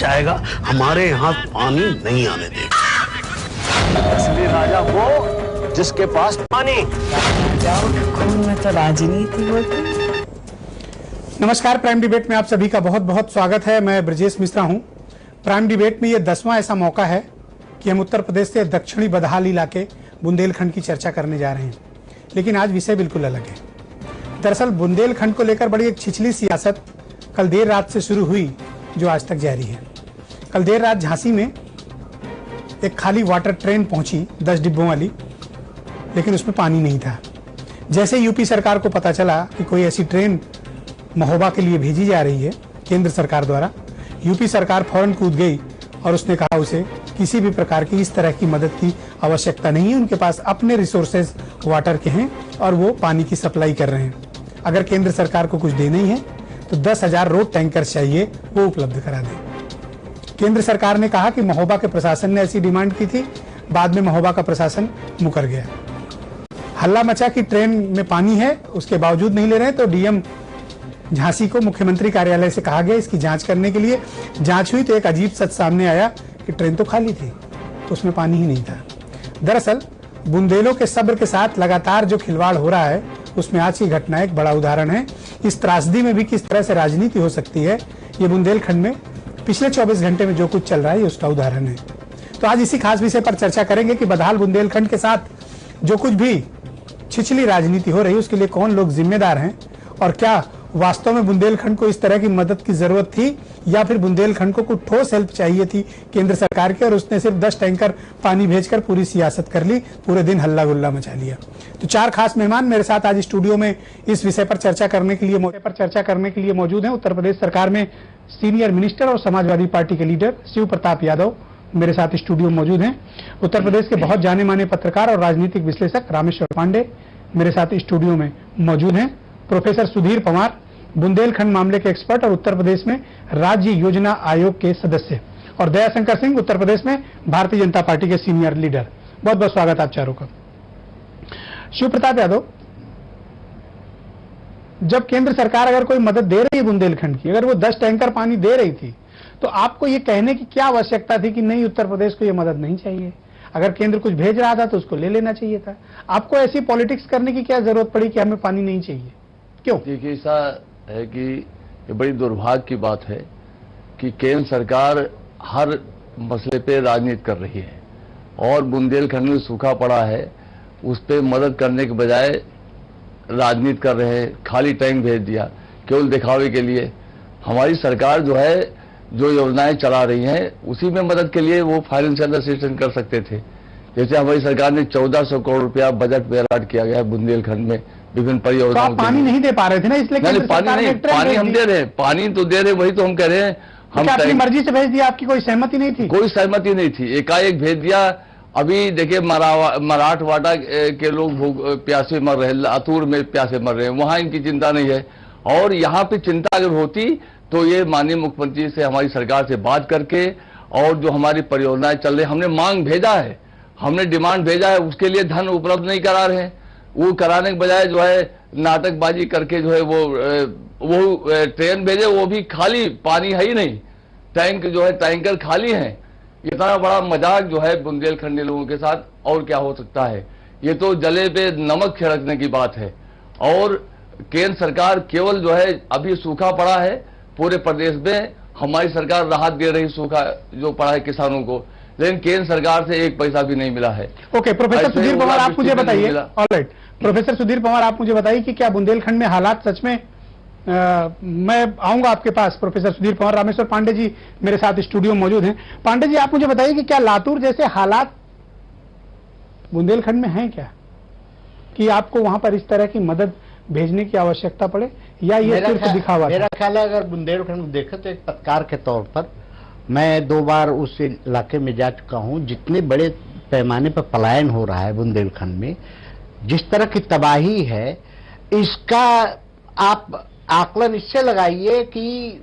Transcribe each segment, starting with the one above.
जाएगा, हमारे यहाँ पानी नहीं आने देगा। असली राजा वो जिसके पास पानी। राजाओं के खून में तो राजनीति होती। नमस्कार, प्राइम डिबेट में आप सभी का बहुत बहुत स्वागत है। मैं ब्रजेश मिश्रा हूं। प्राइम डिबेट में ये 10वां ऐसा मौका है कि हम उत्तर प्रदेश के दक्षिणी बदहाल इलाके बुंदेलखंड की चर्चा करने जा रहे हैं, लेकिन आज विषय बिल्कुल अलग है। दरअसल बुंदेलखंड को लेकर बड़ी एक छिछली सियासत कल देर रात से शुरू हुई, जो आज तक जारी है। कल देर रात झांसी में एक खाली वाटर ट्रेन पहुंची 10 डिब्बों वाली, लेकिन उसमें पानी नहीं था। जैसे यूपी सरकार को पता चला कि कोई ऐसी ट्रेन महोबा के लिए भेजी जा रही है केंद्र सरकार द्वारा, यूपी सरकार फौरन कूद गई और उसने कहा उसे किसी भी प्रकार की इस तरह की मदद की आवश्यकता नहीं है। उनके पास अपने रिसोर्सेज वाटर के हैं और वो पानी की सप्लाई कर रहे हैं। अगर केंद्र सरकार को कुछ देना ही है तो 10,000 रोड टैंकर चाहिए, वो उपलब्ध करा दें। केंद्र सरकार ने कहा कि महोबा के प्रशासन ने ऐसी डिमांड की थी, बाद में महोबा का प्रशासन मुकर गया। हल्ला मचा कि ट्रेन में पानी है, उसके बावजूद नहीं ले रहे, तो डीएम झांसी को मुख्यमंत्री कार्यालय से कहा गया इसकी जांच करने के लिए। जांच हुई तो एक अजीब सच सामने आया कि ट्रेन तो खाली थी, तो उसमें पानी ही नहीं था। दरअसल बुंदेलों के सब्र के साथ लगातार जो खिलवाड़ हो रहा है, उसमें आज की घटना एक बड़ा उदाहरण है। इस त्रासदी में भी किस तरह से राजनीति हो सकती है, ये बुंदेलखंड में पिछले 24 घंटे में जो कुछ चल रहा है, ये उसका उदाहरण है। तो आज इसी खास विषय पर चर्चा करेंगे कि बदहाल बुंदेलखंड के साथ जो कुछ भी छिछली राजनीति हो रही है, उसके लिए कौन लोग जिम्मेदार हैं और क्या वास्तव में बुंदेलखंड को इस तरह की मदद की जरूरत थी या फिर बुंदेलखंड को कुछ ठोस हेल्प चाहिए थी केंद्र सरकार की, और उसने सिर्फ 10 टैंकर पानी भेजकर पूरी सियासत कर ली, पूरे दिन हल्ला गुल्ला मचा लिया। तो 4 खास मेहमान मेरे साथ आज स्टूडियो में इस विषय पर चर्चा करने के लिए मौजूद हैं। उत्तर प्रदेश सरकार में सीनियर मिनिस्टर और समाजवादी पार्टी के लीडर शिव प्रताप यादव मेरे साथ स्टूडियो में मौजूद हैं। उत्तर प्रदेश के बहुत जाने माने पत्रकार और राजनीतिक विश्लेषक रामेश्वर पांडे मेरे साथ स्टूडियो में मौजूद हैं। प्रोफेसर सुधीर पंवार, बुंदेलखंड मामले के एक्सपर्ट और उत्तर प्रदेश में राज्य योजना आयोग के सदस्य, और दयाशंकर सिंह, उत्तर प्रदेश में भारतीय जनता पार्टी के सीनियर लीडर। बहुत बहुत स्वागत आप चारों का। शिव प्रताप यादव, जब केंद्र सरकार अगर कोई मदद दे रही है बुंदेलखंड की, अगर वो 10 टैंकर पानी दे रही थी, तो आपको ये कहने की क्या आवश्यकता थी कि नहीं, उत्तर प्रदेश को ये मदद नहीं चाहिए? अगर केंद्र कुछ भेज रहा था तो उसको ले लेना चाहिए था। आपको ऐसी पॉलिटिक्स करने की क्या जरूरत पड़ी कि हमें पानी नहीं चाहिए? क्यों? देखिए, ऐसा है कि ये बड़ी दुर्भाग्य की बात है कि केंद्र सरकार हर मसले पे राजनीति कर रही है और बुंदेलखंड में सूखा पड़ा है, उस पर मदद करने के बजाय राजनीति कर रहे हैं। खाली टैंक भेज दिया केवल दिखावे के लिए। हमारी सरकार जो है, जो योजनाएं चला रही हैं, उसी में मदद के लिए वो फाइनेंशियल असिस्टेंस कर सकते थे। जैसे हमारी सरकार ने 1400 करोड़ रुपया बजट में अलॉट किया गया है बुंदेलखंड में विभिन्न परियोजनाओं। तो पानी नहीं दे पा रहे थे ना, इसलिए पानी हम दे रहे हैं, पानी तो दे रहे, वही तो हम कह रहे हैं। हम अपनी मर्जी से भेज दिया, आपकी कोई सहमति नहीं थी? कोई सहमति नहीं थी, एकाएक भेज दिया। अभी देखिए, मराठवाड़ा के लोग प्यासे मर रहे हैं, लातूर में प्यासे मर रहे हैं, वहां इनकी चिंता नहीं है। और यहाँ पे चिंता अगर होती तो ये माननीय मुख्यमंत्री से, हमारी सरकार से बात करके, और जो हमारी परियोजनाएं चल रही, हमने मांग भेजा है, हमने डिमांड भेजा है, उसके लिए धन उपलब्ध नहीं करा रहे हैं। वो कराने के बजाय जो है नाटकबाजी करके जो है वो ट्रेन भेजे, वो भी खाली, पानी है ही नहीं, टैंक जो है टैंकर खाली हैं। इतना बड़ा मजाक जो है बुंदेलखंडी लोगों के साथ, और क्या हो सकता है? ये तो जले पे नमक छिड़कने की बात है। और केंद्र सरकार केवल जो है, अभी सूखा पड़ा है पूरे प्रदेश में, हमारी सरकार राहत दे रही सूखा जो पड़ा है किसानों को, लेकिन केंद्र सरकार से 1 पैसा भी नहीं मिला है। ओके, प्रोफेसर सुधीर पंवार, आप मुझे बताइए। ऑलराइट, प्रोफेसर सुधीर पंवार, आप मुझे बताइए कि क्या बुंदेलखंड में हालात सच में, मैं आऊंगा आपके पास, प्रोफेसर सुधीर पंवार। रामेश्वर पांडे जी मेरे साथ स्टूडियो में मौजूद हैं। पांडे जी, आप मुझे बताइए कि क्या लातूर जैसे हालात बुंदेलखंड में हैं क्या, कि आपको वहां पर इस तरह की मदद भेजने की आवश्यकता पड़े, या ये सिर्फ दिखावा? मेरा ख्याल है, अगर बुंदेलखंड में देखें तो एक पत्रकार के तौर पर मैं 2 बार उस इलाके में जा चुका हूं। जितने बड़े पैमाने पर पलायन हो रहा है बुंदेलखंड में, जिस तरह की तबाही है, इसका आप आकलन इससे लगाइए कि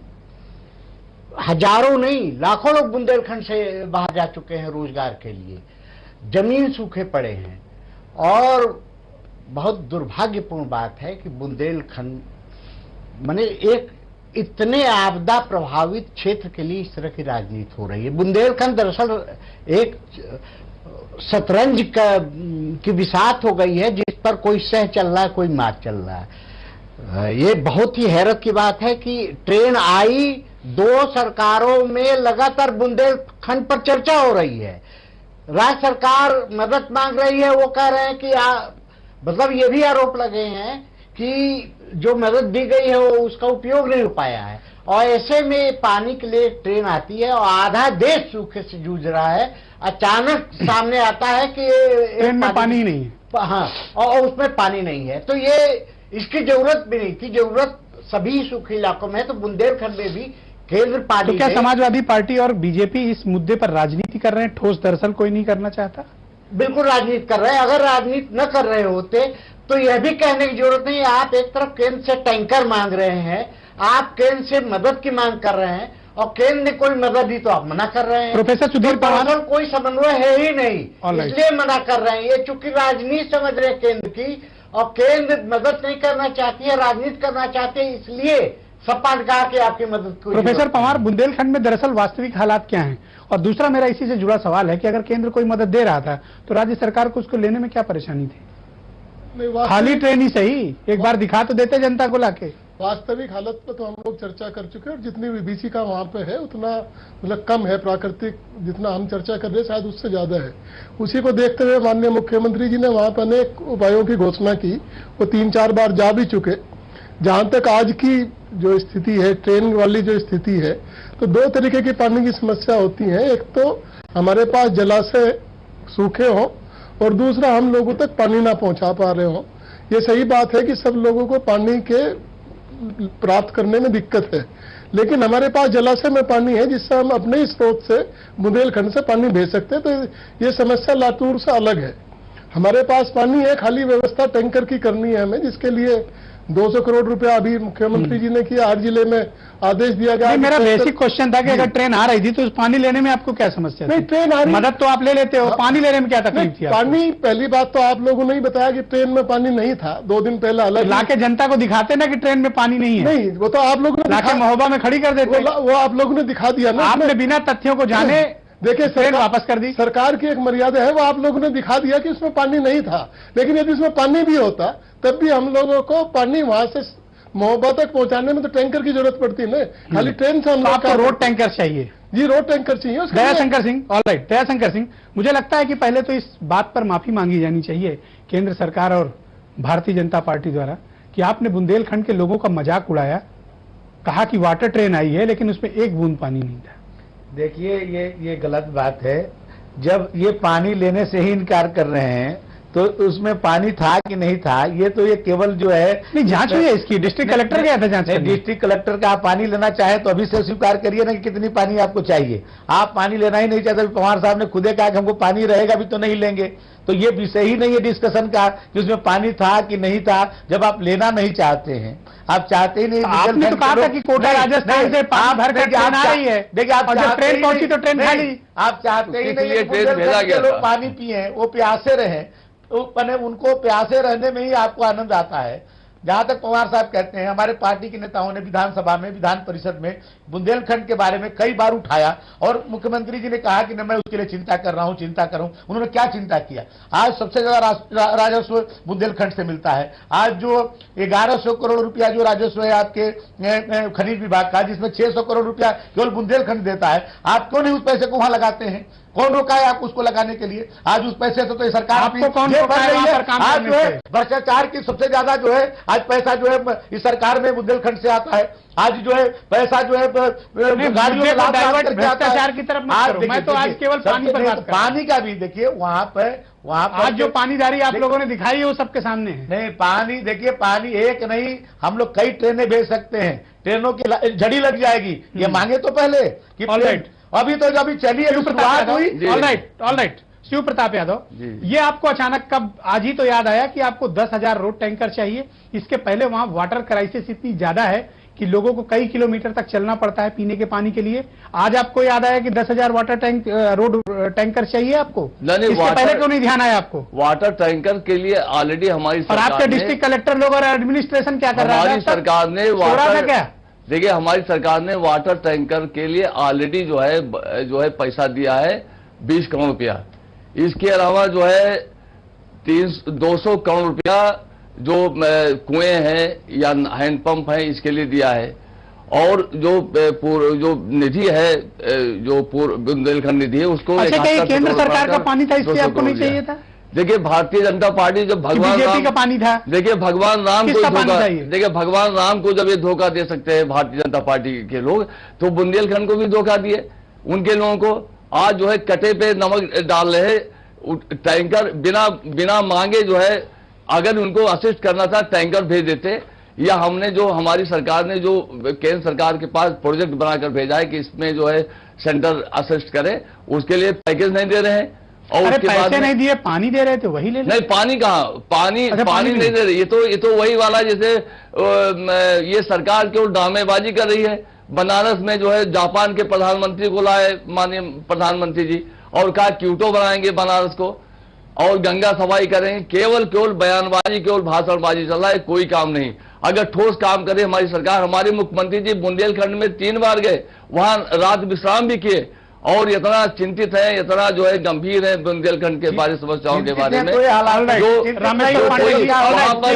हजारों नहीं, लाखों लोग बुंदेलखंड से बाहर जा चुके हैं रोजगार के लिए। जमीन सूखे पड़े हैं। और बहुत दुर्भाग्यपूर्ण बात है कि बुंदेलखंड माने एक इतने आपदा प्रभावित क्षेत्र के लिए इस तरह की राजनीति हो रही है। बुंदेलखंड दरअसल एक शतरंज की बिसात हो गई है, जिस पर कोई सह चल रहा है, कोई मात चल रहा है। ये बहुत ही हैरत की बात है कि ट्रेन आई, 2 सरकारों में लगातार बुंदेलखंड पर चर्चा हो रही है। राज्य सरकार मदद मांग रही है, वो कह रहे हैं कि मतलब ये भी आरोप लगे हैं कि जो मदद दी गई है वो उसका उपयोग नहीं हो पाया है। और ऐसे में पानी के लिए ट्रेन आती है और आधा देश सूखे से जूझ रहा है, अचानक सामने आता है कि ट्रेन में पानी ही नहीं है। हाँ, और उसमें पानी नहीं है, तो ये इसकी जरूरत भी नहीं थी। जरूरत सभी सूखे इलाकों में है, तो बुंदेलखंड में भी केंद्र पानी। तो क्या समाजवादी पार्टी और बीजेपी इस मुद्दे पर राजनीति कर रहे हैं? ठोस दरअसल कोई नहीं करना चाहता? बिल्कुल राजनीति कर रहे हैं। अगर राजनीति न कर रहे होते तो यह भी कहने की जरूरत नहीं। आप एक तरफ केंद्र से टैंकर मांग रहे हैं, आप केंद्र से मदद की मांग कर रहे हैं, और केंद्र ने कोई मदद दी तो आप मना कर रहे हैं। प्रोफेसर सुधीर पवार, कोई समन्वय है ही नहीं, इसलिए मना कर रहे हैं। ये चूंकि राजनीति समझ रहे हैं केंद्र की, और केंद्र मदद नहीं करना चाहती है, राजनीति करना चाहते हैं, इसलिए सपा ने कहा कि आपकी मदद को। प्रोफेसर पवार, बुंदेलखंड में दरअसल वास्तविक हालात क्या हैं? और दूसरा मेरा इसी से जुड़ा सवाल है कि अगर केंद्र कोई मदद दे रहा था तो राज्य सरकार को उसको लेने में क्या परेशानी थी? खाली ट्रेन ही सही, एक बार दिखा तो देते जनता को लाके। वास्तविक हालत पर तो हम लोग चर्चा कर चुके हैं, और जितनी विभीषिका का वहाँ पे है उतना मतलब कम है प्राकृतिक, जितना हम चर्चा कर रहे हैं शायद उससे ज्यादा है। उसी को देखते हुए माननीय मुख्यमंत्री जी ने वहाँ पर अनेक उपायों की घोषणा की। वो 3-4 बार जा भी चुके। जहाँ तक आज की जो स्थिति है, ट्रेन वाली जो स्थिति है, तो 2 तरीके की पानी की समस्या होती है। एक तो हमारे पास जलाशय सूखे हों, और दूसरा हम लोगों तक पानी ना पहुंचा पा रहे हों। ये सही बात है कि सब लोगों को पानी के प्राप्त करने में दिक्कत है, लेकिन हमारे पास जलाशय में पानी है जिससे हम अपने ही स्रोत से बुंदेलखंड से पानी भेज सकते हैं। तो ये समस्या लातूर से अलग है। हमारे पास पानी है, खाली व्यवस्था टैंकर की करनी है हमें, जिसके लिए 200 करोड़ रुपया अभी मुख्यमंत्री जी ने किया। हर जिले में आदेश दिया गया। मेरा बेसिक क्वेश्चन था कि अगर ट्रेन आ रही थी तो उस पानी लेने में आपको क्या समस्या थी? नहीं, ट्रेन आ रही, मदद तो आप ले लेते हो, पानी लेने में क्या तकलीफ थी? पानी, पहली बात तो आप लोगों ने ही बताया कि ट्रेन में पानी नहीं था। 2 दिन पहले अलग लाके जनता को दिखाते ना कि ट्रेन में पानी नहीं है। नहीं, वो तो आप लोगों ने लाके महोबा में खड़ी कर देते। वो आप लोगों ने दिखा दिया ना। आपने बिना तथ्यों को जाने देखिए ट्रेन वापस कर दी। सरकार की एक मर्यादा है, वो आप लोगों ने दिखा दिया कि उसमें पानी नहीं था। लेकिन यदि उसमें पानी भी होता तब भी हम लोगों को पानी वहां से महोबा तक पहुंचाने में तो टैंकर की जरूरत पड़ती है ना। खाली ट्रेन से हम लोग आपको रोड टैंकर चाहिए? जी, रोड टैंकर चाहिए। दयाशंकर सिंह, ऑलराइट, दयाशंकर सिंह, मुझे लगता है कि पहले तो इस बात पर माफी मांगी जानी चाहिए केंद्र सरकार और भारतीय जनता पार्टी द्वारा कि आपने बुंदेलखंड के लोगों का मजाक उड़ाया, कहा कि वाटर ट्रेन आई है लेकिन उसमें एक बूंद पानी नहीं था। देखिए, ये गलत बात है। जब ये पानी लेने से ही इनकार कर रहे हैं तो उसमें पानी था कि नहीं था, ये तो ये केवल जो है नहीं, जांच हुई है इसकी। डिस्ट्रिक्ट कलेक्टर गया था जांच करने। डिस्ट्रिक्ट कलेक्टर का आप पानी लेना चाहे तो अभी से स्वीकार करिए ना कि कितनी पानी आपको चाहिए। आप पानी लेना ही नहीं चाहते, पवार साहब ने खुदे कहा कि हमको पानी रहेगा भी तो नहीं लेंगे। तो ये विषय ही नहीं है डिस्कशन का कि उसमें पानी था कि नहीं था, जब आप लेना नहीं चाहते हैं। आप चाहते ही नहीं। आपने तो कहा था कि कोटा राजस्थान से पानी भर कर ट्रेन आ रही है। देखिए, आप जब ट्रेन पहुंची तो ट्रेन खाली। आप चाहते ही नहीं ट्रेन भेजा गया लोग पानी पिए, वो प्यासे रहे, तो उनको प्यासे रहने में ही आपको आनंद आता है। जहां तक पवार साहब कहते हैं, हमारे पार्टी के नेताओं ने विधानसभा में, विधान परिषद में बुंदेलखंड के बारे में कई बार उठाया, और मुख्यमंत्री जी ने कहा कि मैं उसके लिए चिंता कर रहा हूं, चिंता कर रहा हूं। उन्होंने क्या चिंता किया? आज सबसे ज्यादा राजस्व बुंदेलखंड से मिलता है। आज जो 1100 करोड़ रुपया जो राजस्व है आपके खनिज विभाग का, जिसमें 600 करोड़ रुपया केवल बुंदेलखंड देता है, आप क्यों नहीं उस पैसे को वहां लगाते हैं? कौन रोका है आप उसको लगाने के लिए? आज उस पैसे से तो ये सरकार आपको कौन रोका है वहां पर काम आज करने जो है से? भ्रष्टाचार की सबसे ज्यादा जो है आज पैसा जो है इस सरकार में बुंदेलखंड से आता है। आज जो है पैसा जो है गाड़ियों में भ्रष्टाचार की तरफ मत करो। मैं तो आज केवल पानी पर बात कर रहा हूं। पानी का भी देखिए, वहां पर आज जो पानीदारी आप लोगों ने दिखाई है वो सबके सामने है। नहीं, पानी देखिए, पानी एक नहीं, हम लोग कई ट्रेनें भेज सकते हैं। ट्रेनों की झड़ी लग जाएगी, ये मांगे तो पहले कि अभी तो जब चलिए शुरुआत हुई। ऑलराइट, शिव प्रताप यादव, ये आपको अचानक कब, आज ही तो याद आया कि आपको 10,000 रोड टैंकर चाहिए? इसके पहले वहां वाटर क्राइसिस इतनी ज्यादा है कि लोगों को कई किलोमीटर तक चलना पड़ता है पीने के पानी के लिए। आज आपको याद आया कि 10,000 रोड टैंकर चाहिए आपको? नहीं, इसके पहले क्यों नहीं ध्यान आया आपको? वाटर टैंकर के लिए ऑलरेडी हमारी और आपके डिस्ट्रिक्ट कलेक्टर लोग और एडमिनिस्ट्रेशन क्या कर रहा है? हमारी सरकार ने क्या देखिए हमारी सरकार ने वाटर टैंकर के लिए ऑलरेडी जो है पैसा दिया है 20 करोड़ रुपया। इसके अलावा जो है 200 करोड़ रुपया जो कुएं हैं या हैंडपंप हैं इसके लिए दिया है। और जो निधि है जो बुंदेलखंड निधि है उसको अच्छा, क्या केंद्र सरकार का पानी था इसलिए आपको नहीं चाहिए था? देखिए भारतीय जनता पार्टी जब भगवान राम का पानी था, देखिए भगवान राम को किसका पानी धोखा, था ये? देखिए भगवान राम को जब ये धोखा दे सकते हैं भारतीय जनता पार्टी के लोग, तो बुंदेलखंड को भी धोखा दिए उनके लोगों को। आज जो है कटे पे नमक डाल रहे टैंकर बिना मांगे जो है, अगर उनको असिस्ट करना था टैंकर भेज देते, या हमने जो हमारी सरकार ने जो केंद्र सरकार के पास प्रोजेक्ट बनाकर भेजा है कि इसमें जो है सेंटर असिस्ट करे, उसके लिए पैकेज नहीं दे रहे हैं। और अरे उसके पैसे बाद नहीं दिए, पानी दे रहे थे वही ले नहीं, पानी कहाँ, पानी नहीं दे रही। ये तो वही वाला जैसे ये सरकार केवल ड्रामेबाजी कर रही है। बनारस में जो है जापान के प्रधानमंत्री को लाए माननीय प्रधानमंत्री जी, और कहा क्यूटो बनाएंगे बनारस को, और गंगा सफाई करेंगे। केवल बयानबाजी, केवल भाषणबाजी चल रहा है, कोई काम नहीं। अगर ठोस काम करे हमारी सरकार, हमारे मुख्यमंत्री जी बुंदेलखंड में 3 बार गए, वहां रात विश्राम भी किए, और इतना चिंतित है, इतना जो है गंभीर है बुंदेलखंड के बारे समस्याओं के बारे में,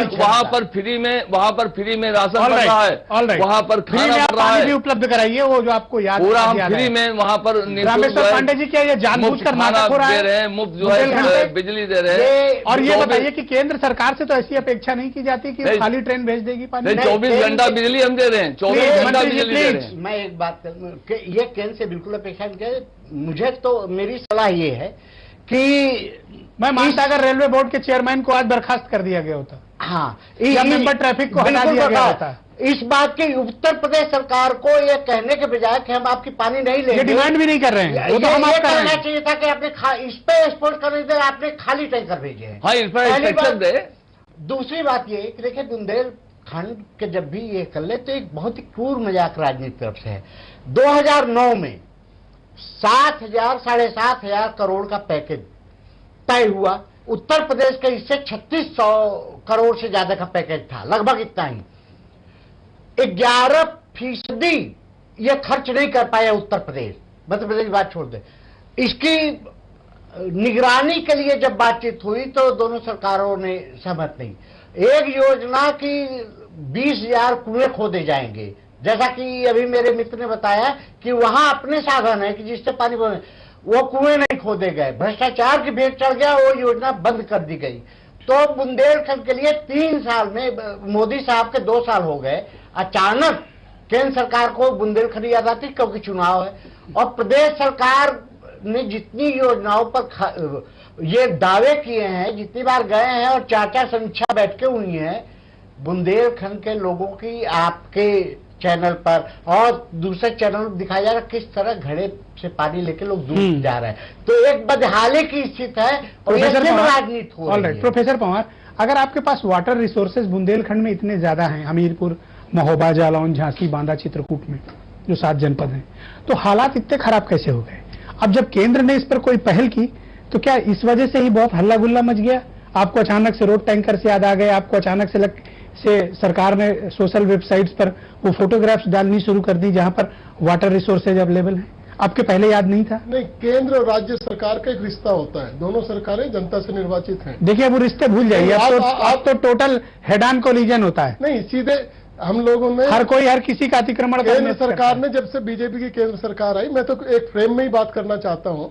वहां पर फ्री में राशन मिल रहा है, वहां पर खाना मिल रहा है, भी उपलब्ध कराइए वो जो आपको याद पूरा हम फ्री में वहां पर रामेश्वर पांडे जी, क्या ये जानबूझकर नाटक हो रहा है? दे रहे हैं, मुफ्त जो है बिजली दे रहे हैं। और ये बताइए कि केंद्र सरकार से तो ऐसी अपेक्षा नहीं की जाती कि खाली ट्रेन भेज देगी पानी? 24 घंटा बिजली हम दे रहे हैं, 24 घंटा बिजली दे रहे हैं। मैं एक बात करूं, ये केंद्र से बिल्कुल अपेक्षा नहीं है। मुझे तो मेरी सलाह ये है कि मैं मानता अगर रेलवे बोर्ड के चेयरमैन को आज बर्खास्त कर दिया गया होता, हाँ, या मेंबर ट्रैफिक को हटा दिया गया होता। इस बात की उत्तर प्रदेश सरकार को ये कहने के बजाय कि हम आपकी पानी नहीं लेंगे, ये डिमांड भी नहीं कर रहे हैं, वो तो हम आप कर रहे हैं। चाहिए था कि आपने इस पे एक्सपोर्ट करने के लिए आपने खाली टैंकर भेजे हैं। हाँ, इंफ्रास्ट्रक्चर दे। दूसरी बात ये कि देखिए बुंदेलखंड के जब भी ये कर ले तो एक बहुत ही क्रूर मजाक राजनीति तरफ से है। 2009 में 7,000 साढ़े 7,000 करोड़ का पैकेज तय हुआ। उत्तर प्रदेश के इससे 3600 करोड़ से ज्यादा का पैकेज था, लगभग इतना ही। 11% ये खर्च नहीं कर पाया उत्तर प्रदेश, मध्य प्रदेश की बात छोड़ दे। इसकी निगरानी के लिए जब बातचीत हुई तो दोनों सरकारों ने सहमत नहीं। एक योजना की 20,000 कुएं खोदे जाएंगे, जैसा कि अभी मेरे मित्र ने बताया कि वहां अपने साधन है कि जिससे पानी, वो कुएं नहीं खोदे गए, भ्रष्टाचार की भेंट चढ़ गया, वो योजना बंद कर दी गई। तो बुंदेलखंड के लिए 3 साल में, मोदी साहब के 2 साल हो गए, अचानक केंद्र सरकार को बुंदेलखंड याद आती क्योंकि चुनाव है। और प्रदेश सरकार ने जितनी योजनाओं पर ये दावे किए हैं, जितनी बार गए हैं और 4-4 समीक्षा बैठकें हुई हैं, बुंदेलखंड के लोगों की आपके चैनल पर और दूसरे चैनल पर दिखाया जा रहा है किस तरह घड़े से पानी लेके लोग दूर जा रहे हैं। तो एक बदहाली की स्थिति है और राजनीति हो रही है। प्रोफेसर पंवार, अगर आपके पास वाटर रिसोर्सेज बुंदेलखंड में इतने ज्यादा हैं, हमीरपुर, महोबा, जालौन, झांसी, बांदा, चित्रकूट में जो 7 जनपद हैं, तो हालात इतने खराब कैसे हो गए? अब जब केंद्र ने इस पर कोई पहल की तो क्या इस वजह से ही बहुत हल्ला गुल्ला मच गया? आपको अचानक से रोड टैंकर से याद आ गए, आपको अचानक से सरकार ने सोशल वेबसाइट्स पर वो फोटोग्राफ्स डालनी शुरू कर दी जहां पर वाटर रिसोर्सेज अवेलेबल हैं? आपके पहले याद नहीं था? नहीं, केंद्र और राज्य सरकार का एक रिश्ता होता है, दोनों सरकारें जनता से निर्वाचित हैं। देखिए अब वो रिश्ते भूल जाइए, अब तो टोटल हेड ऑन कोलिजन होता है। नहीं, सीधे हम लोगों ने हर किसी का अतिक्रमण केंद्र सरकार ने, जब से बीजेपी की केंद्र सरकार आई, मैं तो एक फ्रेम में ही बात करना चाहता हूं,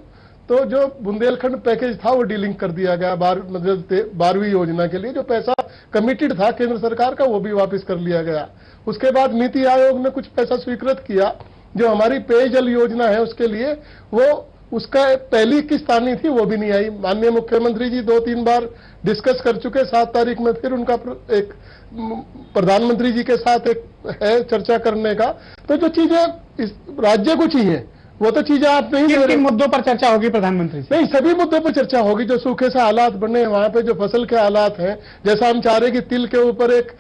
तो जो बुंदेलखंड पैकेज था वो डीलिंक कर दिया गया। 12वीं योजना के लिए जो पैसा कमिटेड था केंद्र सरकार का वो भी वापस कर लिया गया। उसके बाद नीति आयोग ने कुछ पैसा स्वीकृत किया, जो हमारी पेयजल योजना है उसके लिए, वो उसका पहली किस्त आनी थी वो भी नहीं आई। माननीय मुख्यमंत्री जी 2-3 बार डिस्कस कर चुके, 7 तारीख में फिर उनका एक प्रधानमंत्री जी के साथ एक है चर्चा करने का। तो जो चीजें इस राज्य को चाहिए वो तो चीजें आप नहीं दे रहे। किन मुद्दों पर चर्चा होगी प्रधानमंत्री से? नहीं, सभी मुद्दों पर चर्चा होगी। जो सूखे से हालात बने वहां पे, जो फसल के हालात हैं, जैसा हम चाह रहे हैं कि तिल के ऊपर एक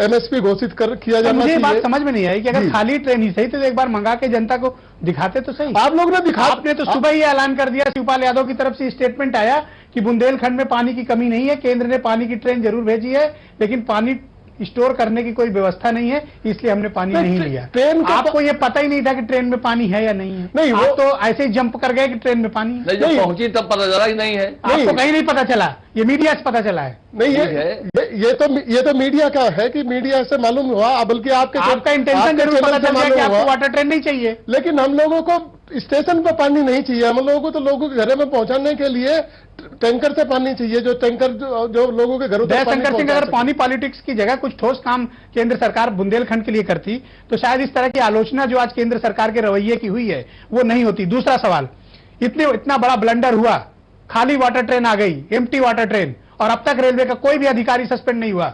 MSP घोषित किया जाना चाहिए। बात समझ में नहीं आई कि अगर खाली ट्रेन ही सही तो एक बार मंगा के जनता को दिखाते तो सही। आप लोग ने दिखा, आपने तो सुबह ही ऐलान कर दिया, शिवपाल यादव की तरफ से स्टेटमेंट आया कि बुंदेलखंड में पानी की कमी नहीं है, केंद्र ने पानी की ट्रेन जरूर भेजी है, लेकिन पानी स्टोर करने की कोई व्यवस्था नहीं है, इसलिए हमने पानी नहीं लिया। ट्रेन आपको ये पता ही नहीं था कि ट्रेन में पानी है या नहीं है? नहीं, आप तो ऐसे ही जंप कर गए कि ट्रेन में पानी है। नहीं, जब पहुंची तब पता चला कि नहीं है। आपको कहीं नहीं पता चला, ये मीडिया से पता चला है। नहीं, ये तो मीडिया का है कि मीडिया से मालूम हुआ, बल्कि आपका इंटेंशन जरूर पता चल गया कि आपको वाटर ट्रेन नहीं चाहिए। लेकिन हम लोगों को स्टेशन पर पानी नहीं चाहिए, हम लोगों को तो लोगों के घरों में पहुंचाने के लिए टैंकर से पानी चाहिए, जो टैंकर जो लोगों के घरों तक पानी दयाशंकर सिंह, अगर पहुंचा पानी पॉलिटिक्स की जगह कुछ ठोस काम केंद्र सरकार बुंदेलखंड के लिए करती तो शायद इस तरह की आलोचना जो आज केंद्र सरकार के रवैये की हुई है वो नहीं होती। दूसरा सवाल, इतना बड़ा ब्लंडर हुआ, खाली वाटर ट्रेन आ गई, एम्प्टी वाटर ट्रेन, और अब तक रेलवे का कोई भी अधिकारी सस्पेंड नहीं हुआ।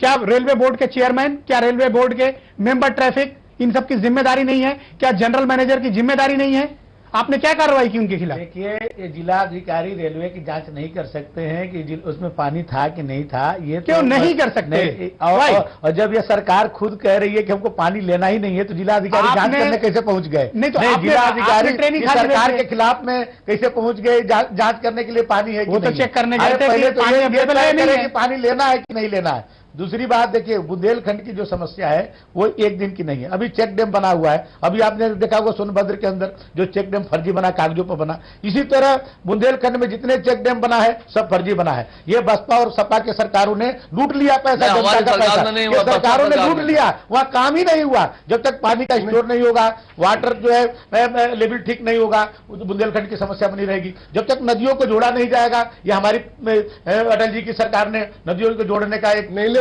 क्या रेलवे बोर्ड के चेयरमैन, क्या रेलवे बोर्ड के मेंबर ट्रैफिक, इन सब की जिम्मेदारी नहीं है? क्या जनरल मैनेजर की जिम्मेदारी नहीं है? आपने क्या कार्रवाई की उनके खिलाफ? देखिए, ये जिलाधिकारी रेलवे की जांच नहीं कर सकते हैं कि उसमें पानी था कि नहीं था। ये क्यों तो नहीं कर सकते? और जब ये सरकार खुद कह रही है कि हमको पानी लेना ही नहीं है, तो जिलाधिकारी जांच करने कैसे पहुंच गए? नहीं तो जिलाधिकारी सरकार के खिलाफ में कैसे पहुंच गए जांच करने के लिए पानी है कि वो तो नहीं? चेक करने गए थे पहले कि पानी अवेलेबल है नहीं है। पानी लेना है कि नहीं लेना है। दूसरी बात देखिए, बुंदेलखंड की जो समस्या है वो एक दिन की नहीं है। अभी चेक डैम बना हुआ है, अभी आपने देखा होगा सोनभद्र के अंदर जो चेक डैम फर्जी बना, कागजों पर बना। इसी तरह बुंदेलखंड में जितने चेक डैम बना है सब फर्जी बना है। ये बसपा और सपा के सरकारों ने लूट लिया पैसा, जनता का पैसा सरकारों ने लूट लिया। वहां काम ही नहीं हुआ। जब तक पानी का स्टोर नहीं होगा, वाटर जो है लेवल ठीक नहीं होगा, बुंदेलखंड की समस्या बनी रहेगी। जब तक नदियों को जोड़ा नहीं जाएगा, ये हमारी अटल जी की सरकार ने नदियों को जोड़ने का एक नहीं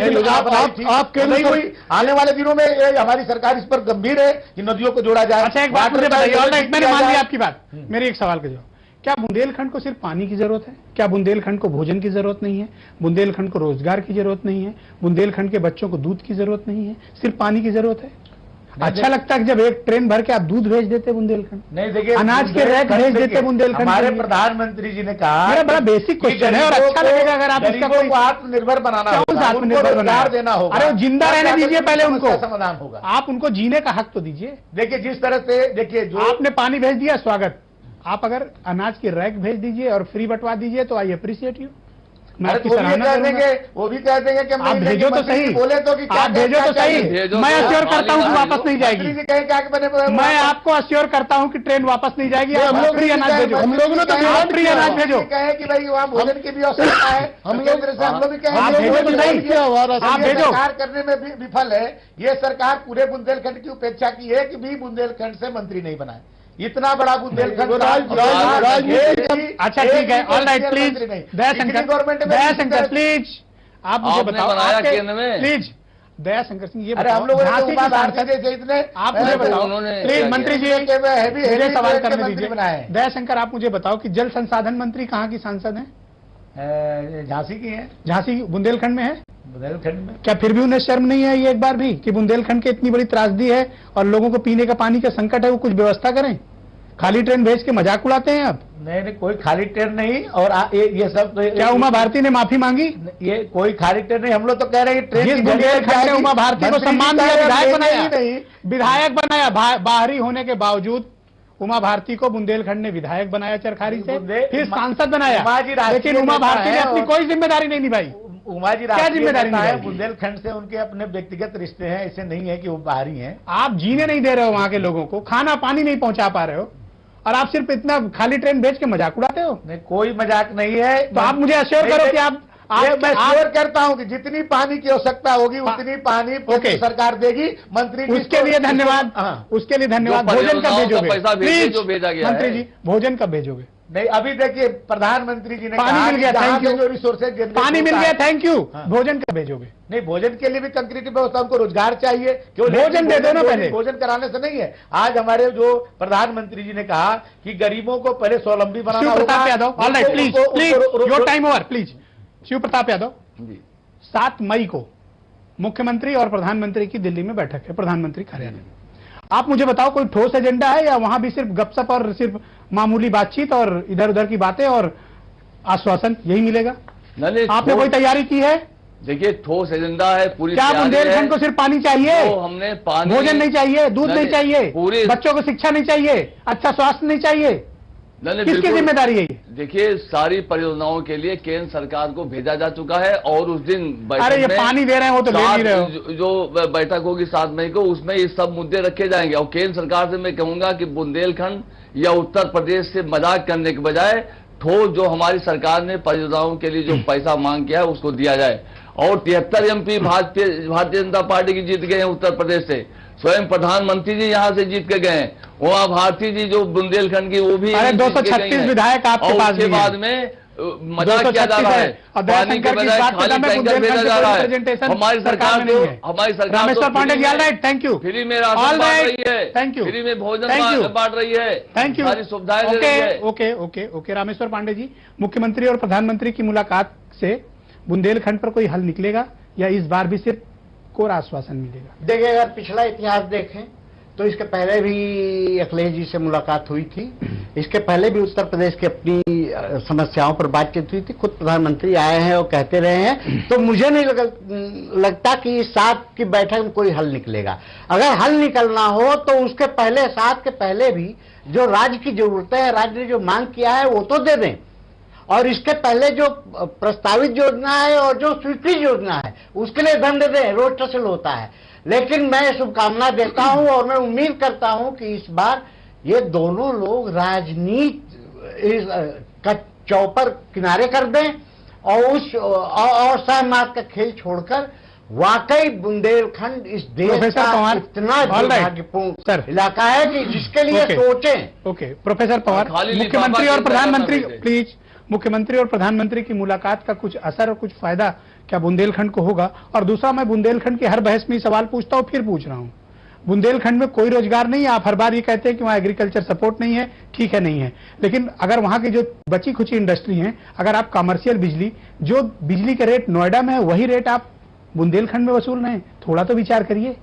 हुई। आने वाले दिनों में हमारी सरकार इस पर गंभीर है कि नदियों को जोड़ा जाए। अच्छा, एक बात मुझे बताइए, मैंने मान लिया आपकी बात, मेरे एक सवाल का जवाब, क्या बुंदेलखंड को सिर्फ पानी की जरूरत है? क्या बुंदेलखंड को भोजन की जरूरत नहीं है? बुंदेलखंड को रोजगार की जरूरत नहीं है? बुंदेलखंड के बच्चों को दूध की जरूरत नहीं है? सिर्फ पानी की जरूरत है? अच्छा लगता है कि जब एक ट्रेन भर के आप दूध भेज देते बुंदेलखंड? नहीं, देखिए, अनाज के रैक भेज देते बुंदेलखंड। हमारे प्रधानमंत्री जी ने कहा, मेरा बड़ा बेसिक क्वेश्चन है और अच्छा लगेगा अगर आप इसका कोई आत्मनिर्भर बनाना होगा, आत्मनिर्भर रोजगार देना होगा। अरे जिंदा रहने दीजिए पहले उनको, समाधान होगा। आप उनको जीने का हक तो दीजिए। देखिए, जिस तरह से देखिए, जो आपने पानी भेज दिया, स्वागत। आप अगर अनाज की रैक भेज दीजिए और फ्री बंटवा दीजिए तो आई अप्रिशिएट यू। मैं आपकी सराहना करूंगा। वो भी कह देंगे कि आप भेजो तो सही, बोले तो कि आप भेजो तो सही। मैं अश्योर करता हूं कि वापस नहीं जाएगी। मैं आपको अश्योर करता हूं कि ट्रेन वापस नहीं जाएगी। आप फ्री अनाज भेजो। हम लोगों ने तो फ्री अनाज भेजो। कहे कि भाई वहाँ भोजन की भी आवश्यकता है। हम लोग भी आप भेजो तो सही, आप भेजो। सरकार करने में भी विफल है। ये सरकार पूरे बुंदेलखंड की उपेक्षा की है कि भी बुंदेलखंड से मंत्री नहीं बनाए। इतना बड़ा बुंदेलखंड। अच्छा ठीक है, all right, please Dayashankar please आप मुझे बताओ, प्लीज दयाशंकर सिंह ये हम लोग इतने आप मुझे बताओ प्लीज, मंत्री जी मुझे सवाल करने दीजिए। दयाशंकर आप मुझे बताओ कि जल संसाधन मंत्री कहाँ की सांसद है? झांसी की है। झांसी बुंदेलखंड में है? बुंदेलखंड में। क्या फिर भी उन्हें शर्म नहीं है ये एक बार भी कि बुंदेलखंड की इतनी बड़ी त्रासदी है और लोगों को पीने का पानी का संकट है, वो कुछ व्यवस्था करें? खाली ट्रेन भेज के मजाक उड़ाते हैं आप। नहीं, कोई खाली ट्रेन नहीं। और ये सब तो क्या उमा भारती ने माफी मांगी? ये कोई खाली ट्रेन नहीं। हम लोग तो कह रहे हैं ट्रेन जिस बुंदेलखंड ने उमा भारती को सम्मान दिया, विधायक बनाया, बाहरी होने के बावजूद उमा भारती को बुंदेलखंड ने विधायक बनाया चरखारी से, फिर सांसद बनाया, लेकिन उमा भारती ने अपनी कोई जिम्मेदारी नहीं निभाई। उमा जी क्या जिम्मेदारी है? बुंदेलखंड से उनके अपने व्यक्तिगत रिश्ते हैं, ऐसे नहीं है कि वो बाहरी हैं। आप जीने नहीं दे रहे हो वहां के लोगों को, खाना पानी नहीं पहुंचा पा रहे हो और आप सिर्फ इतना खाली ट्रेन भेज के मजाक उड़ाते हो। नहीं, कोई मजाक नहीं है। तो आप मुझे अश्योर करो कि आप मैं श्योर करता हूं कि जितनी पानी की आवश्यकता होगी उतनी पानी सरकार देगी। मंत्री जी उसके लिए धन्यवाद, उसके लिए धन्यवाद। भोजन कब भेजोगे प्लीज मंत्री जी? भोजन कब भेजोगे? नहीं, अभी देखिए, प्रधानमंत्री जी ने पानी मिल गया, थैंक यू। जो रिसोर्सेज पानी मिल गया, थैंक यू। भोजन कब भेजोगे? नहीं, भोजन के लिए भी कंक्रीट व्यवस्था, हमको रोजगार चाहिए। भोजन दे दो ना पहले। भोजन कराने से नहीं है। आज हमारे जो प्रधानमंत्री जी ने कहा कि गरीबों को पहले स्वावलंबी बनाना होगा। Shiv Pratap Yadav, all right, please please your time over, please. Shiv Pratap Yadav, 7 मई को मुख्यमंत्री और प्रधानमंत्री की दिल्ली में बैठक है, प्रधानमंत्री कार्यालय में। आप मुझे बताओ कोई ठोस एजेंडा है या वहां भी सिर्फ गपशप और सिर्फ मामूली बातचीत और इधर उधर की बातें और आश्वासन यही मिलेगा? आपने कोई तैयारी की है? देखिए, ठोस एजेंडा है, पूरी। क्या बुंदेलखंड को सिर्फ पानी चाहिए? तो हमने पानी, भोजन नहीं चाहिए, दूध नहीं चाहिए, बच्चों को शिक्षा नहीं चाहिए, अच्छा स्वास्थ्य नहीं चाहिए? नहीं, किसकी बिल्कुल। जिम्मेदारी है ये? देखिए, सारी परियोजनाओं के लिए केंद्र सरकार को भेजा जा चुका है और उस दिन बैठक अरे ये में पानी दे रहे हैं वो तो ले नहीं रहे हो। जो बैठक होगी 7 मई को, उसमें ये सब मुद्दे रखे जाएंगे। और केंद्र सरकार से मैं कहूंगा कि बुंदेलखंड या उत्तर प्रदेश से मजाक करने के बजाय ठोस जो हमारी सरकार ने परियोजनाओं के लिए जो पैसा मांग किया है उसको दिया जाए। और 73 MP भारतीय जनता पार्टी की जीत गए हैं उत्तर प्रदेश से। स्वयं प्रधानमंत्री जी यहाँ से जीत के गए हैं। वहाँ भारती जी जो बुंदेलखंड की वो भी 236 विधायक आपके पास भी हैं। बाद में मजाक किया जा रहा है, पानी के बजाय खाली टैंकर भेजा जा रहा है। हमारी सरकार Rameshwar Pandey ji, all right, thank you. Free में राशन बांट रही है, थैंक यू। फ्री में भोजन बांट रही है, थैंक यू, सारी सुविधाएं दे रही है। Okay okay okay Rameshwar Pandey ji, मुख्यमंत्री और प्रधानमंत्री की मुलाकात से बुंदेलखंड पर कोई हल निकलेगा या इस बार भी सिर्फ कोरा आश्वासन मिलेगा? देखिए, अगर पिछला इतिहास देखें तो इसके पहले भी अखिलेश जी से मुलाकात हुई थी। इसके पहले भी उत्तर प्रदेश की अपनी समस्याओं पर बातचीत हुई थी। खुद प्रधानमंत्री आए हैं और कहते रहे हैं। तो मुझे नहीं लगता कि इस 7 की बैठक में कोई हल निकलेगा। अगर हल निकलना हो तो उसके पहले 7 के पहले भी जो राज्य की जरूरतें हैं, राज्य ने जो मांग किया है वो तो दे दें। और इसके पहले जो प्रस्तावित योजना है और जो स्वीकृत योजना है उसके लिए धन दे दें, रोज टसल होता है। लेकिन मैं शुभकामना देता हूं और मैं उम्मीद करता हूं कि इस बार ये दोनों लोग राजनीति का चौपर किनारे कर दें और उस और सहमत का खेल छोड़कर वाकई बुंदेलखंड इस देश का इतना दुर्भाग्यपूर्ण इलाका है कि जिसके लिए सोचें। ओके प्रोफेसर पवार, मुख्यमंत्री और प्रधानमंत्री प्लीज, मुख्यमंत्री और प्रधानमंत्री की मुलाकात का कुछ असर और कुछ फायदा क्या बुंदेलखंड को होगा? और दूसरा, मैं बुंदेलखंड की हर बहस में सवाल पूछता हूं, फिर पूछ रहा हूं, बुंदेलखंड में कोई रोजगार नहीं है। आप हर बार ये कहते हैं कि वहां एग्रीकल्चर सपोर्ट नहीं है, ठीक है नहीं है, लेकिन अगर वहां की जो बची खुची इंडस्ट्री है, अगर आप कमर्शियल बिजली, जो बिजली के रेट नोएडा में है वही रेट आप बुंदेलखंड में वसूल रहे हैं, थोड़ा तो विचार करिए।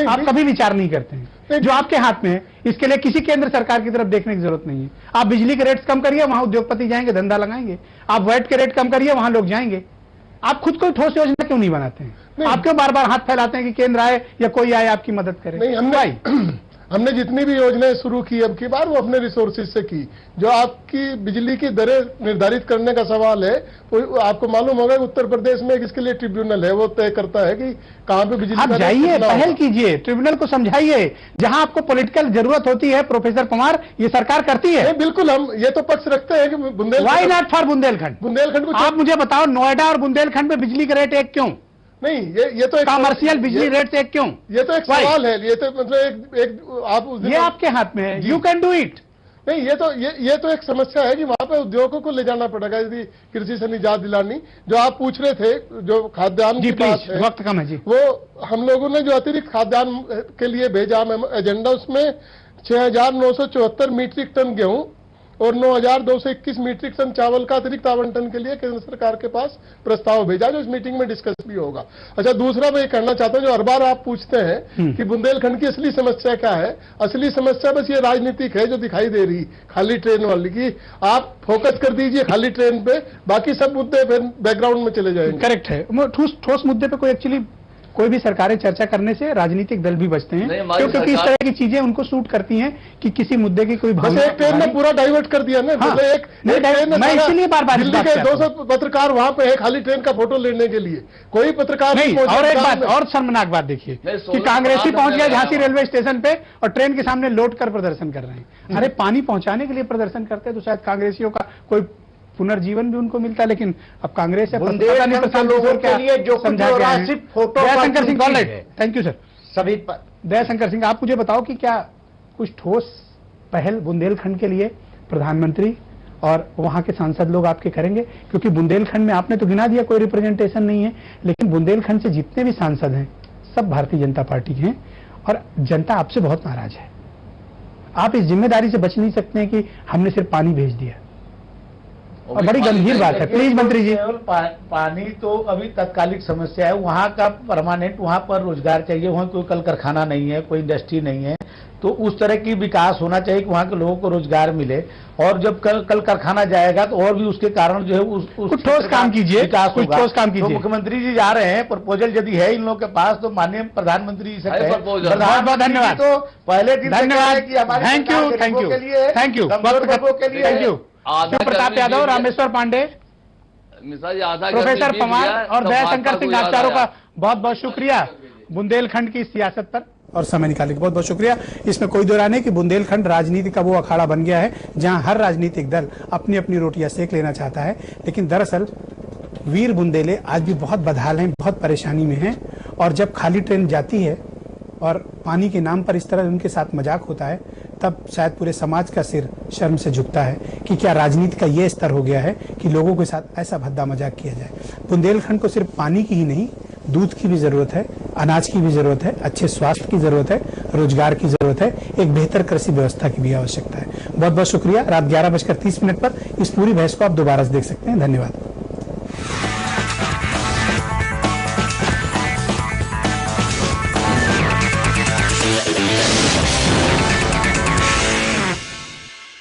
आप कभी विचार नहीं करते हैं। जो आपके हाथ में है इसके लिए किसी केंद्र सरकार की तरफ देखने की जरूरत नहीं है। आप बिजली के रेट्स कम करिए, वहां उद्योगपति जाएंगे, धंधा लगाएंगे। आप वैट के रेट कम करिए, वहां लोग जाएंगे। आप खुद कोई ठोस योजना क्यों नहीं बनाते हैं? आप क्यों बार बार हाथ फैलाते हैं कि केंद्र आए या कोई आए आपकी मदद करे? नहीं, हमने जितनी भी योजनाएं शुरू की अब की बार वो अपने रिसोर्सेज से की। जो आपकी बिजली की दरें निर्धारित करने का सवाल है, वो आपको मालूम होगा उत्तर प्रदेश में किसके लिए ट्रिब्यूनल है, वो तय करता है कि कहां पे बिजली। आप जाइए, पहल कीजिए, ट्रिब्यूनल को समझाइए। जहां आपको पॉलिटिकल जरूरत होती है प्रोफेसर पवार, ये सरकार करती है। बिल्कुल, हम ये तो पक्ष रखते हैं कि Bundelkhand, why not for Bundelkhand? Bundelkhand को आप मुझे बताओ, नोएडा और बुंदेलखंड में बिजली का रेट एक क्यों नहीं? ये तो एक कमर्शियल बिजली रेट से एक क्यों? ये तो एक सवाल है। ये तो मतलब एक आप ये आपके हाथ में है, यू कैन डू इट। नहीं, ये तो एक समस्या है कि वहां पे उद्योगों को ले जाना पड़ेगा यदि कृषि से निजात दिलानी। जो आप पूछ रहे थे, जो खाद्यान्न की बात है, वक्त कम है जी, वो हम लोगों ने जो अतिरिक्त खाद्यान्न के लिए भेजा एजेंडा, उसमें 6,974 मीट्रिक टन गेहूं और 9,221 मीट्रिक टन चावल का अतिरिक्त आवंटन के लिए केंद्र सरकार के पास प्रस्ताव भेजा, जो इस मीटिंग में डिस्कस भी होगा। अच्छा, दूसरा मैं ये कहना चाहता हूं, जो हर बार आप पूछते हैं कि बुंदेलखंड की असली समस्या क्या है, असली समस्या बस ये राजनीतिक है जो दिखाई दे रही खाली ट्रेन वाली की। आप फोकस कर दीजिए खाली ट्रेन पे, बाकी सब मुद्दे फिर बैकग्राउंड में चले जाएंगे। करेक्ट है, ठोस मुद्दे पे कोई एक्चुअली कोई भी सरकारें चर्चा करने से राजनीतिक दल भी बचते हैं, क्योंकि इस तरह की चीजें उनको सूट करती हैं कि किसी मुद्दे की कोई बस एक ट्रेन ने पूरा डाइवर्ट कर दिया ना। हाँ, एक ट्रेन मैं इसलिए बार बार दिल्ली के 200 पत्रकार वहां पे है खाली ट्रेन का फोटो लेने के लिए, कोई पत्रकार नहीं। और एक बात और शर्मनाक बात देखिए कि कांग्रेसी पहुंच गया झांसी रेलवे स्टेशन पे और ट्रेन के सामने लौट कर प्रदर्शन कर रहे हैं। अरे पानी पहुंचाने के लिए प्रदर्शन करते हैं तो शायद कांग्रेसियों का कोई पुनर्जीवन भी उनको मिलता है, लेकिन अब कांग्रेस है बुंदेलखंड के लोगों के लिए जो समझा गया है सिर्फ photo. Dayashankar Singh, alright, thank you sir. सभी दयाशंकर सिंह, आप मुझे बताओ कि क्या कुछ ठोस पहल बुंदेलखंड के लिए प्रधानमंत्री और वहां के सांसद लोग आपके करेंगे? क्योंकि बुंदेलखंड में आपने तो गिना दिया कोई रिप्रेजेंटेशन नहीं है, लेकिन बुंदेलखंड से जितने भी सांसद हैं सब भारतीय जनता पार्टी के हैं और जनता आपसे बहुत नाराज है। आप इस जिम्मेदारी से बच नहीं सकते हैं कि हमने सिर्फ पानी भेज दिया। और बड़ी गंभीर बात है। प्लीज मंत्री जी। केवल पानी तो अभी तत्कालिक समस्या है, वहाँ का परमानेंट, वहाँ पर रोजगार चाहिए, वहाँ कोई कल कारखाना नहीं है, कोई इंडस्ट्री नहीं है, तो उस तरह की विकास होना चाहिए कि वहाँ के लोगों को रोजगार मिले। और जब कल कारखाना जाएगा तो और भी उसके कारण जो है उस ठोस काम कीजिए, विकास कुछ होगा। ठोस काम कीजिए। तो मुख्यमंत्री जी जा रहे हैं, प्रपोजल यदि है इन लोगों के पास तो माननीय प्रधानमंत्री जी से कहें। बहुत धन्यवाद। तो पहले दिन से कह रहे हैं कि धन्यवाद। हमारी थैंक यू, सरकार थैंक यू, गरीबों के लिए, थैंक यू, कमजोर वर्गों के लिए। Thank you. शिव प्रताप यादव, रामेश्वर पांडे, मिश्रा जी आधा प्रोफेसर बीत पवार गया, और तब दयाशंकर भाजपा सिंह, को आप याद चारों आया। का बहुत बहुत शुक्रिया बुंदेलखंड की सियासत पर और समय निकालने का बहुत बहुत शुक्रिया। इसमें कोई दो राय नहीं कि बुंदेलखंड राजनीति का वो अखाड़ा बन गया है जहां हर राजनीतिक दल अपनी अपनी रोटियां सेक लेना चाहता है, लेकिन दरअसल वीर बुंदेले आज भी बहुत बदहाल हैं, बहुत परेशानी में हैं। और जब खाली ट्रेन जाती है और पानी के नाम पर इस तरह उनके साथ मजाक होता है, तब शायद पूरे समाज का सिर शर्म से झुकता है कि क्या राजनीति का ये स्तर हो गया है कि लोगों के साथ ऐसा भद्दा मजाक किया जाए। बुंदेलखंड को सिर्फ पानी की ही नहीं, दूध की भी जरूरत है, अनाज की भी जरूरत है, अच्छे स्वास्थ्य की जरूरत है, रोजगार की जरूरत है, एक बेहतर कृषि व्यवस्था की भी आवश्यकता है। बहुत बहुत शुक्रिया। रात 11:30 पर इस पूरी बहस को आप दोबारा से देख सकते हैं। धन्यवाद।